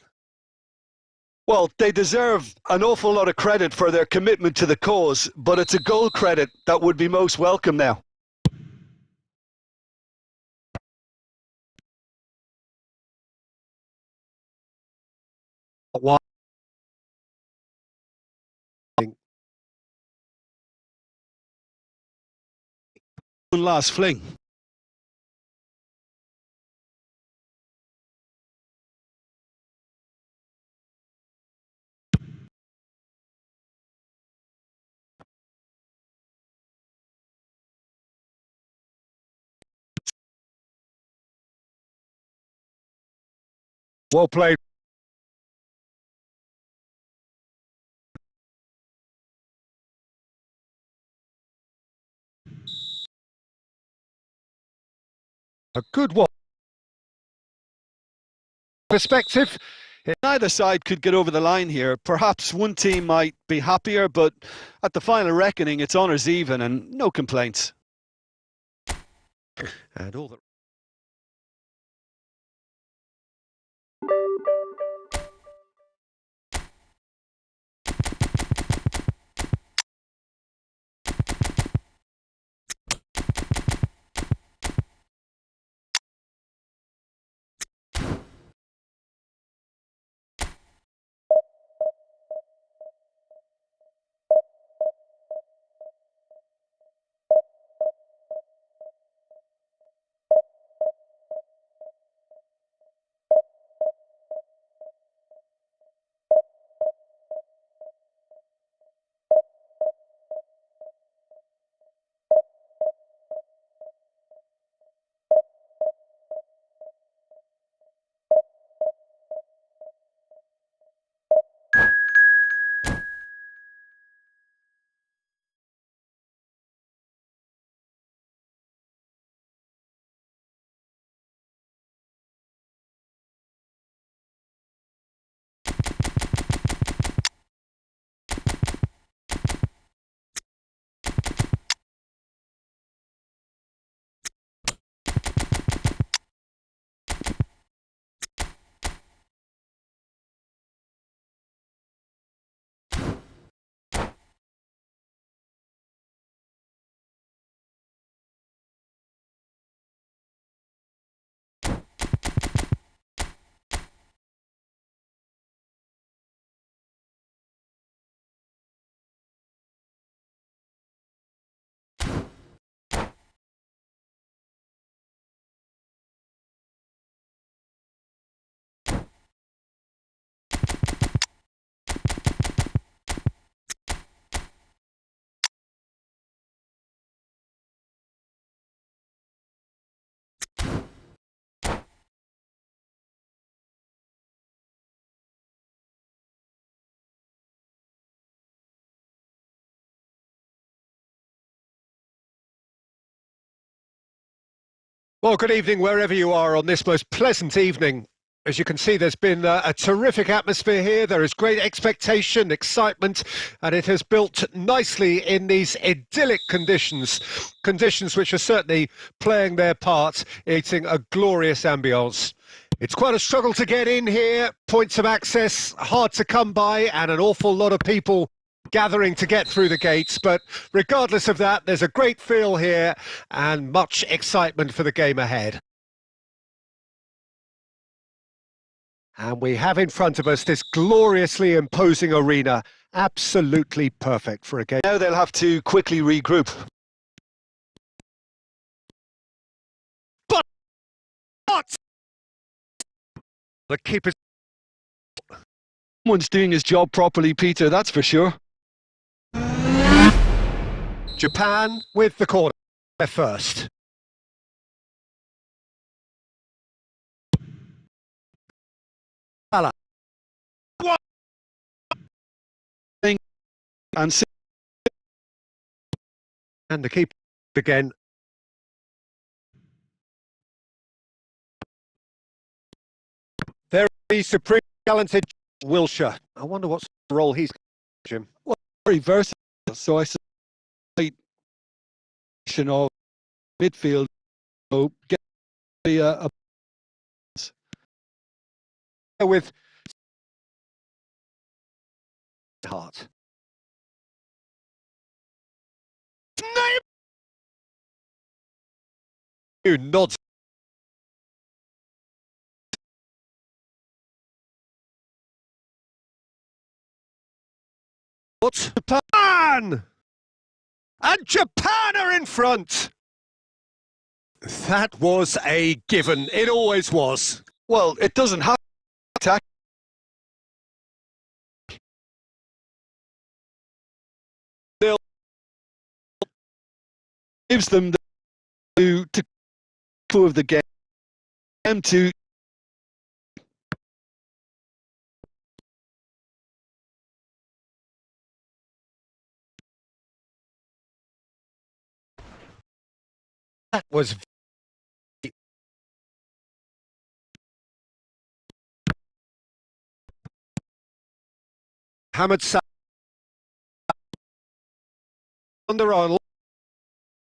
Speaker 2: Well, they deserve an awful lot of credit for their commitment to the cause, but it's a goal credit that would be most welcome now.
Speaker 1: One
Speaker 2: last fling.
Speaker 1: Well played. A good one. Perspective.
Speaker 2: Neither side could get over the line here. Perhaps one team might be happier, but at the final reckoning, it's honours even and no complaints.
Speaker 1: And all that. Well, good evening wherever you are on this most pleasant evening. As you can see, there's been a terrific atmosphere here. There is great expectation, excitement, and it has built nicely in these idyllic conditions which are certainly playing their part, creating a glorious ambience. It's quite a struggle to get in here, points of access hard to come by, and an awful lot of people gathering to get through the gates, but regardless of that, there's a great feel here and much excitement for the game ahead. And we have in front of us this gloriously imposing arena, absolutely perfect for a game.
Speaker 2: Now they'll have to quickly regroup.
Speaker 1: But the keeper.
Speaker 2: Someone's doing his job properly, Peter, that's for sure.
Speaker 1: Japan with the corner first. And the keeper again. There is supreme talented Wilshere. I wonder what role he's got, Jim.
Speaker 2: Well, very versatile, so I suppose of midfield get a
Speaker 1: with heart. You nods. What's Japan? And Japan are in front. That was a given. It always was.
Speaker 2: Well, it doesn't have to attack. Gives them to of the game and to
Speaker 1: that was Hamad Salah on the run,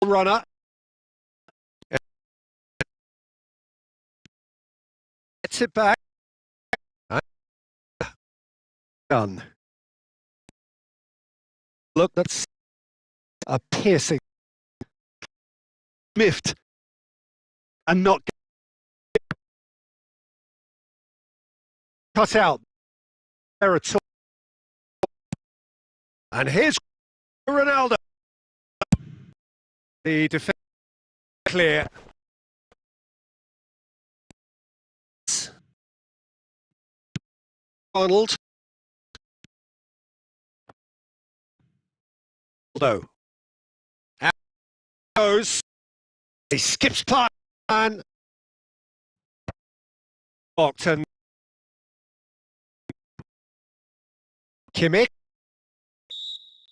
Speaker 1: runner. Gets it back. Done. Look, that's a piercing.
Speaker 2: miffed and not
Speaker 1: cut out there at all. And here's Ronaldo. The defense clear. Arnold. Although out goes. He skips past and Octon. Kimmich.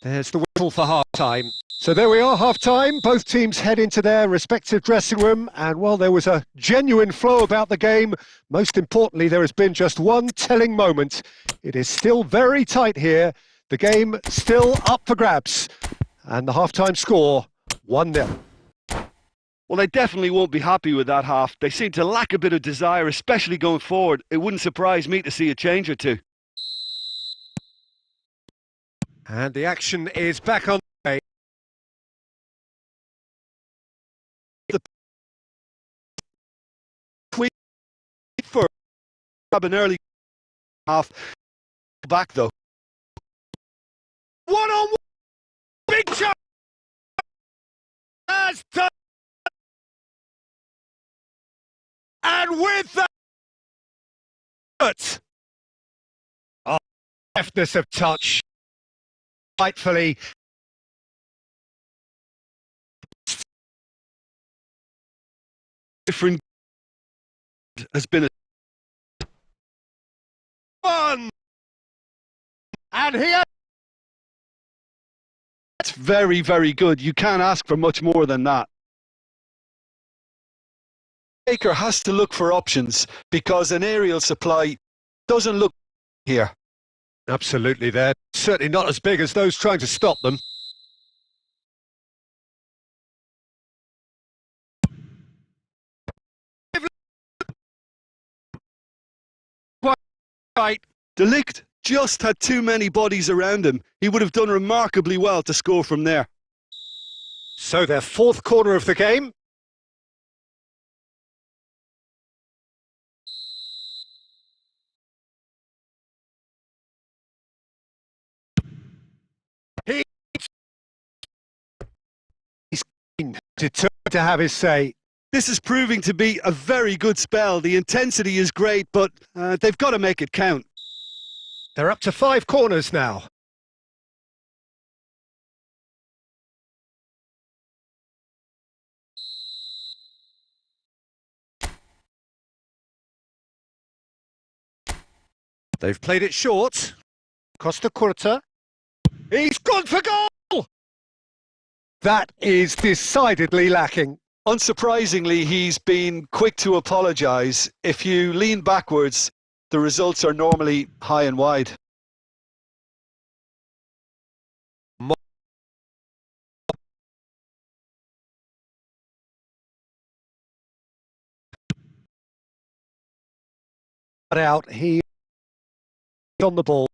Speaker 1: There's the whistle for half-time. So there we are, half-time. Both teams head into their respective dressing room, and while there was a genuine flow about the game, most importantly, there has been just one telling moment. It is still very tight here. The game still up for grabs, and the half-time score, 1-0.
Speaker 2: Well, they definitely won't be happy with that half. They seem to lack a bit of desire, especially going forward. It wouldn't surprise me to see a change or two.
Speaker 1: And the action is back on the way.
Speaker 2: The for an early half back though.
Speaker 1: One-on-one, big shot. Has done. And with that, deftness of touch, rightfully.
Speaker 2: Different has been a
Speaker 1: one, and here.
Speaker 2: That's very, very good. You can't ask for much more than that. Baker has to look for options because an aerial supply doesn't look here.
Speaker 1: Absolutely, they're certainly not as big as those trying to stop them. Quite right.
Speaker 2: De Ligt just had too many bodies around him. He would have done remarkably well to score from there.
Speaker 1: So their fourth corner of the game. He's determined to have his say.
Speaker 2: This is proving to be a very good spell. The intensity is great, but they've got to make it count.
Speaker 1: They're up to 5 corners now. They've played it short. Costa Curta. He's gone for goal! That is decidedly lacking.
Speaker 2: Unsurprisingly, he's been quick to apologise. If you lean backwards, the results are normally high and wide.
Speaker 1: Out, he on the ball.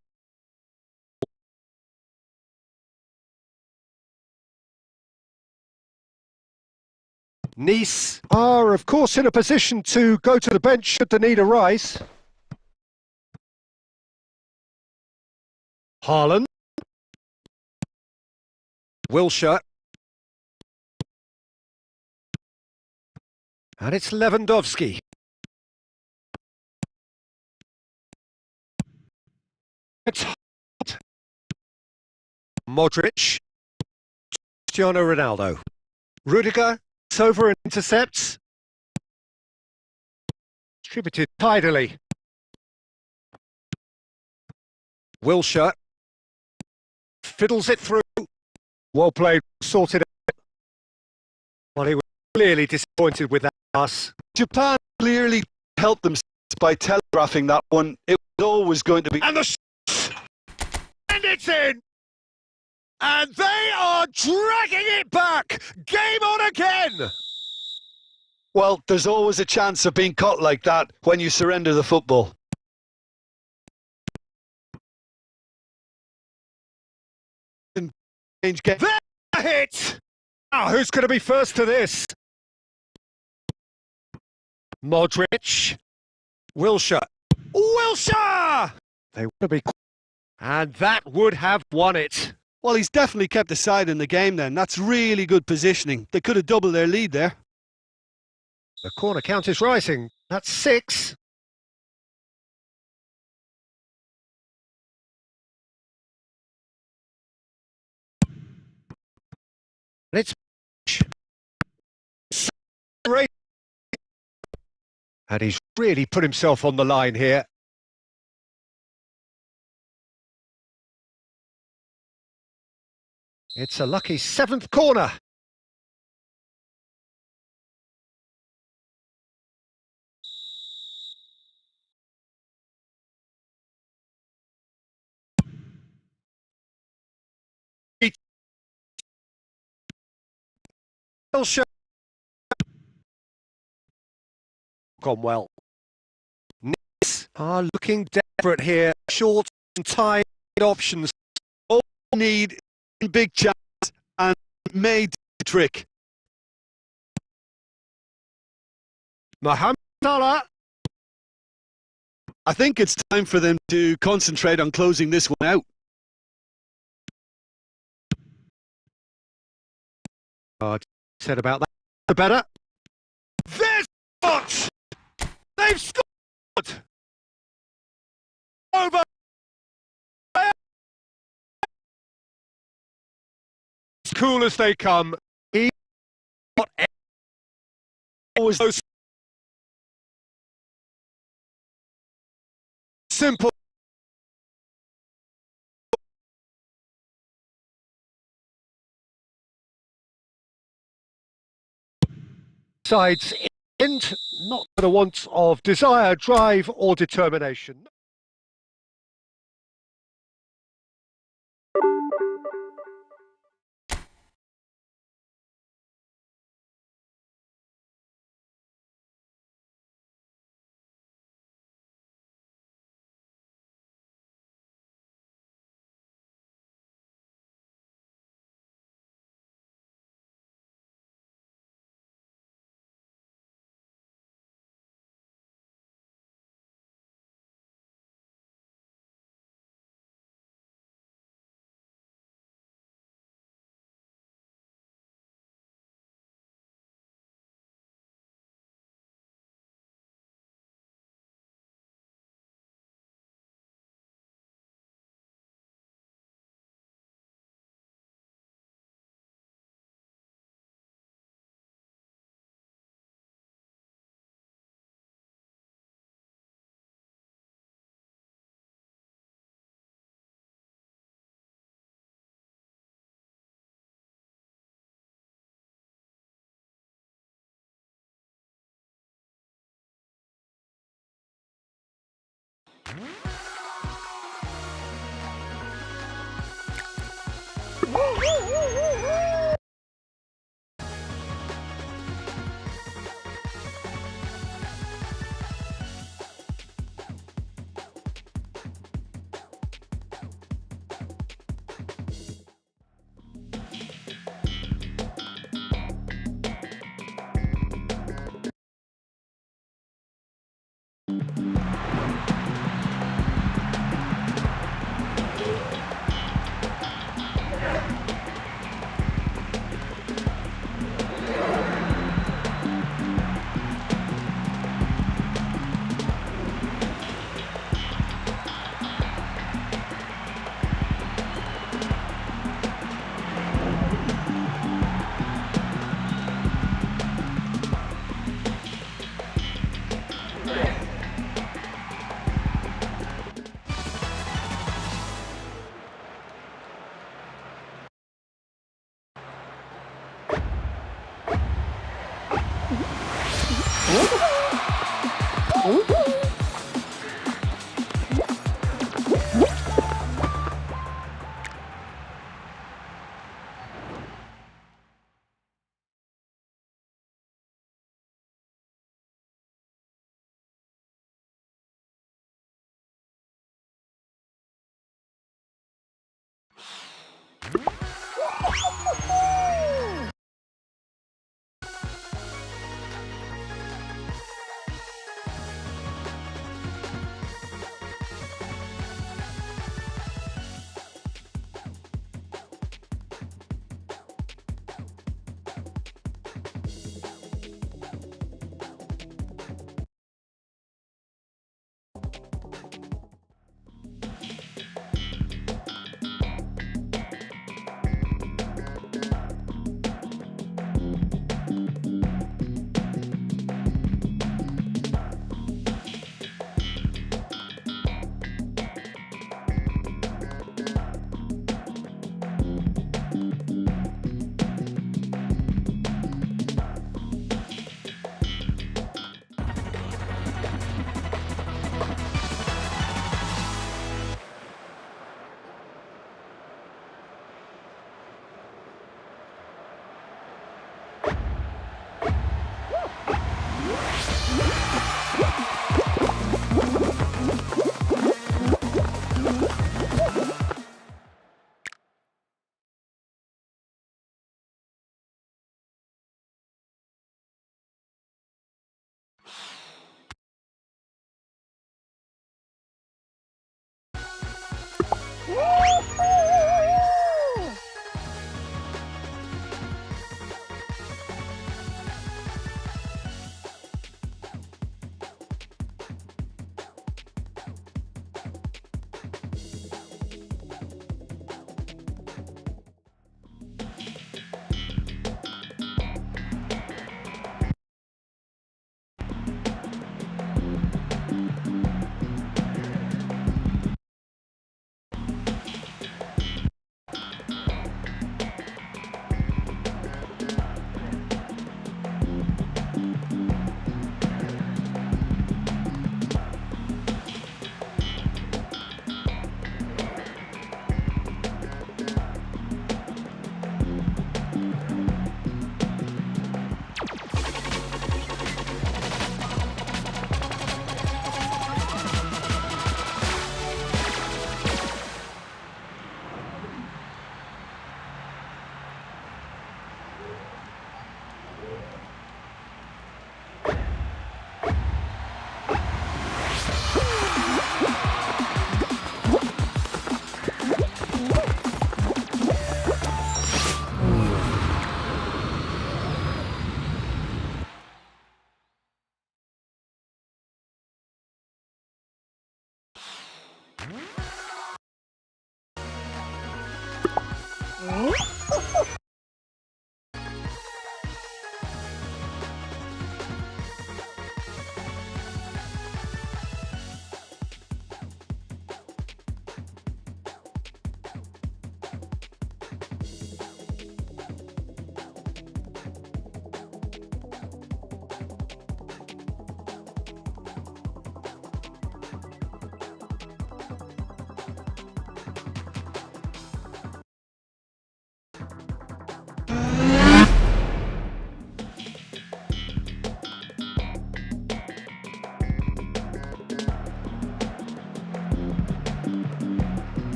Speaker 1: Nice are, of course, in a position to go to the bench should the need arise. Haaland. Wilshere. And it's Lewandowski. It's hot. Modric. Cristiano Ronaldo. Rudiger. Over and intercepts. Distributed tidily. Wilshere. Fiddles it through. Well played, sorted out. Well, he was clearly disappointed with that pass.
Speaker 2: Japan clearly helped themselves by telegraphing that one. It was always going to be...
Speaker 1: And the shot! And it's in! And they are dragging it back! Game on again!
Speaker 2: Well, there's always a chance of being caught like that when you surrender the football.
Speaker 1: There's a hit! Now, who's going to be first to this? Modric. Wilshere. Wilshere! They want to be... And that would have won it.
Speaker 2: Well, he's definitely kept the side in the game then. That's really good positioning. They could have doubled their lead there.
Speaker 1: The corner count is rising. That's 6. It's... And he's really put himself on the line here. It's a lucky 7th corner. Wilshere. Gone well. Nice are looking desperate here. Short and tight options.
Speaker 2: All need big chance and made the trick.
Speaker 1: Mohamed Salah.
Speaker 2: I think it's time for them to concentrate on closing this one out.
Speaker 1: Said about that. The better. There's what! They've scored! Over! As cool as they come. He always so simple. Sides and not for the want of desire, drive or determination.